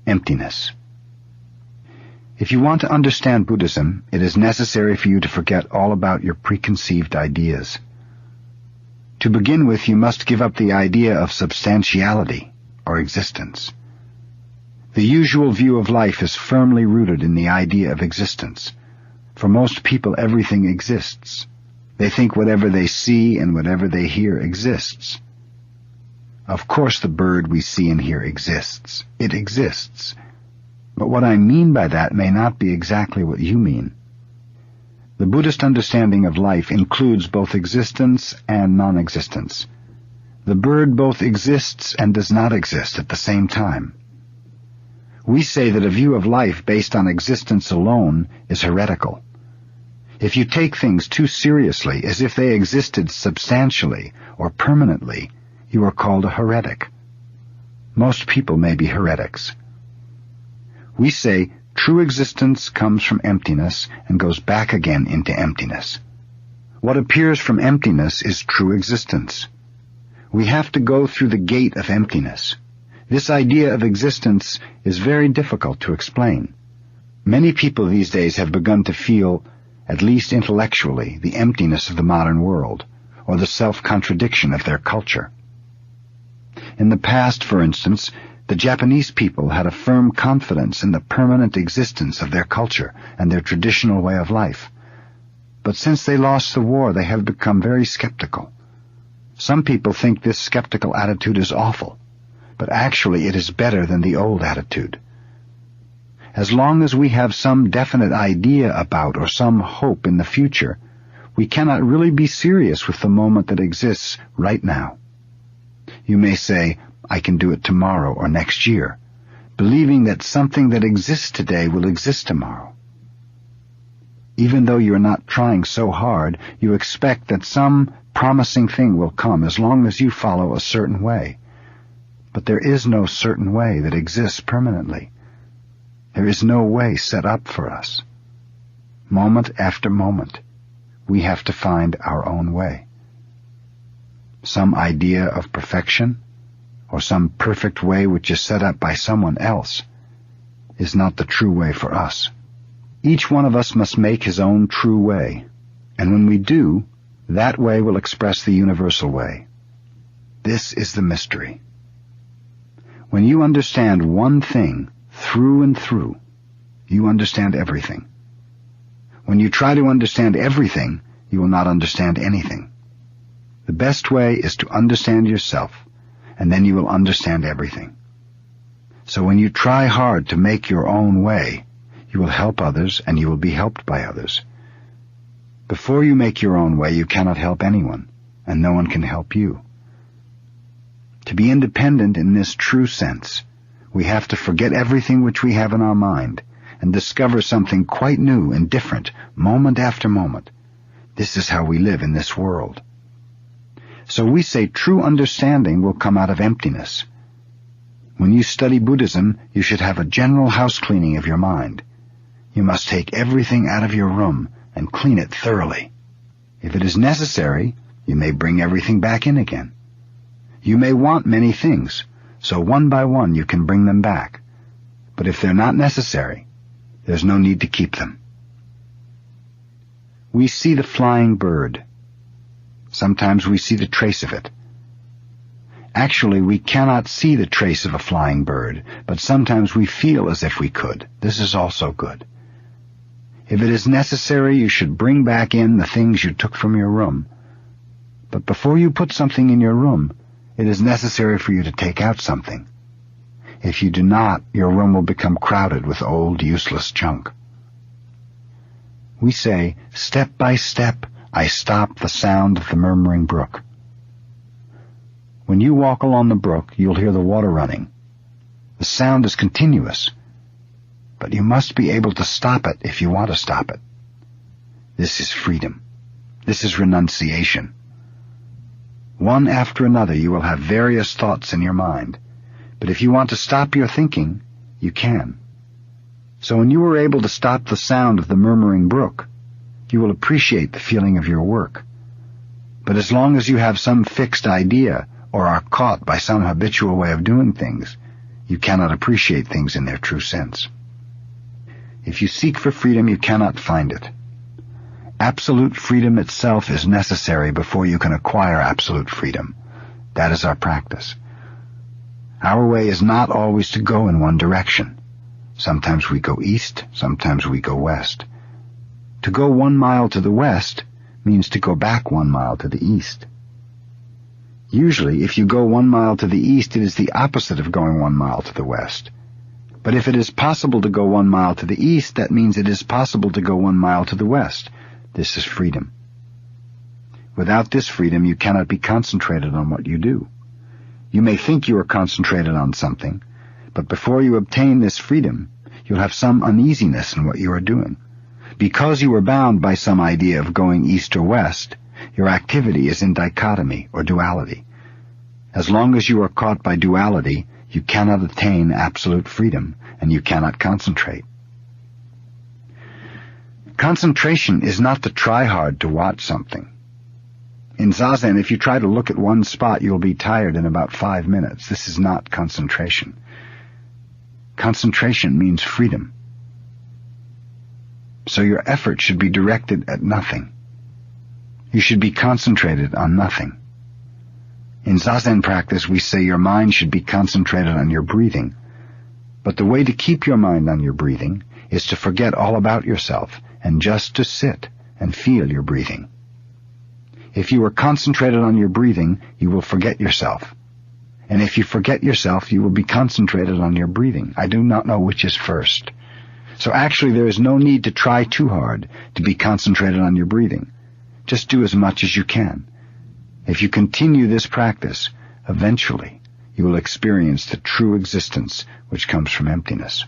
Emptiness. If you want to understand Buddhism, it is necessary for you to forget all about your preconceived ideas. To begin with, you must give up the idea of substantiality, or existence. The usual view of life is firmly rooted in the idea of existence. For most people, everything exists. They think whatever they see and whatever they hear exists. Of course the bird we see and hear exists. It exists. But what I mean by that may not be exactly what you mean. The Buddhist understanding of life includes both existence and non-existence. The bird both exists and does not exist at the same time. We say that a view of life based on existence alone is heretical. If you take things too seriously, as if they existed substantially or permanently, you are called a heretic. Most people may be heretics. We say true existence comes from emptiness and goes back again into emptiness. What appears from emptiness is true existence. We have to go through the gate of emptiness. This idea of existence is very difficult to explain. Many people these days have begun to feel, at least intellectually, the emptiness of the modern world, or the self-contradiction of their culture. In the past, for instance, the Japanese people had a firm confidence in the permanent existence of their culture and their traditional way of life. But since they lost the war, they have become very skeptical. Some people think this skeptical attitude is awful, but actually it is better than the old attitude. As long as we have some definite idea about or some hope in the future, we cannot really be serious with the moment that exists right now. You may say, I can do it tomorrow or next year, believing that something that exists today will exist tomorrow. Even though you are not trying so hard, you expect that some promising thing will come as long as you follow a certain way. But there is no certain way that exists permanently. There is no way set up for us. Moment after moment, we have to find our own way. Some idea of perfection, or some perfect way which is set up by someone else, is not the true way for us. Each one of us must make his own true way, and when we do, that way will express the universal way. This is the mystery. When you understand one thing through and through, you understand everything. When you try to understand everything, you will not understand anything. The best way is to understand yourself, and then you will understand everything. So when you try hard to make your own way, you will help others and you will be helped by others. Before you make your own way, you cannot help anyone, and no one can help you. To be independent in this true sense, we have to forget everything which we have in our mind and discover something quite new and different moment after moment. This is how we live in this world. So we say true understanding will come out of emptiness. When you study Buddhism, you should have a general house cleaning of your mind. You must take everything out of your room and clean it thoroughly. If it is necessary, you may bring everything back in again. You may want many things, so one by one you can bring them back. But if they're not necessary, there's no need to keep them. We see the flying bird. Sometimes we see the trace of it. Actually, we cannot see the trace of a flying bird, but sometimes we feel as if we could. This is also good. If it is necessary, you should bring back in the things you took from your room. But before you put something in your room, it is necessary for you to take out something. If you do not, your room will become crowded with old, useless junk. We say, step by step, I stop the sound of the murmuring brook. When you walk along the brook, you'll hear the water running. The sound is continuous, but you must be able to stop it if you want to stop it. This is freedom. This is renunciation. One after another you will have various thoughts in your mind, but if you want to stop your thinking, you can. So when you are able to stop the sound of the murmuring brook, you will appreciate the feeling of your work. But as long as you have some fixed idea or are caught by some habitual way of doing things, you cannot appreciate things in their true sense. If you seek for freedom, you cannot find it. Absolute freedom itself is necessary before you can acquire absolute freedom. That is our practice. Our way is not always to go in one direction. Sometimes we go east, sometimes we go west. To go 1 mile to the west means to go back 1 mile to the east. Usually, if you go 1 mile to the east, it is the opposite of going 1 mile to the west. But if it is possible to go 1 mile to the east, that means it is possible to go 1 mile to the west. This is freedom. Without this freedom, you cannot be concentrated on what you do. You may think you are concentrated on something, but before you obtain this freedom, you'll have some uneasiness in what you are doing. Because you are bound by some idea of going east or west, your activity is in dichotomy or duality. As long as you are caught by duality, you cannot attain absolute freedom, and you cannot concentrate. Concentration is not to try hard to watch something. In Zazen, if you try to look at one spot, you'll be tired in about 5 minutes. This is not concentration. Concentration means freedom. So your effort should be directed at nothing. You should be concentrated on nothing. In Zazen practice, we say your mind should be concentrated on your breathing. But the way to keep your mind on your breathing is to forget all about yourself and just to sit and feel your breathing. If you are concentrated on your breathing, you will forget yourself. And if you forget yourself, you will be concentrated on your breathing. I do not know which is first. So actually there is no need to try too hard to be concentrated on your breathing. Just do as much as you can. If you continue this practice, eventually you will experience the true existence which comes from emptiness.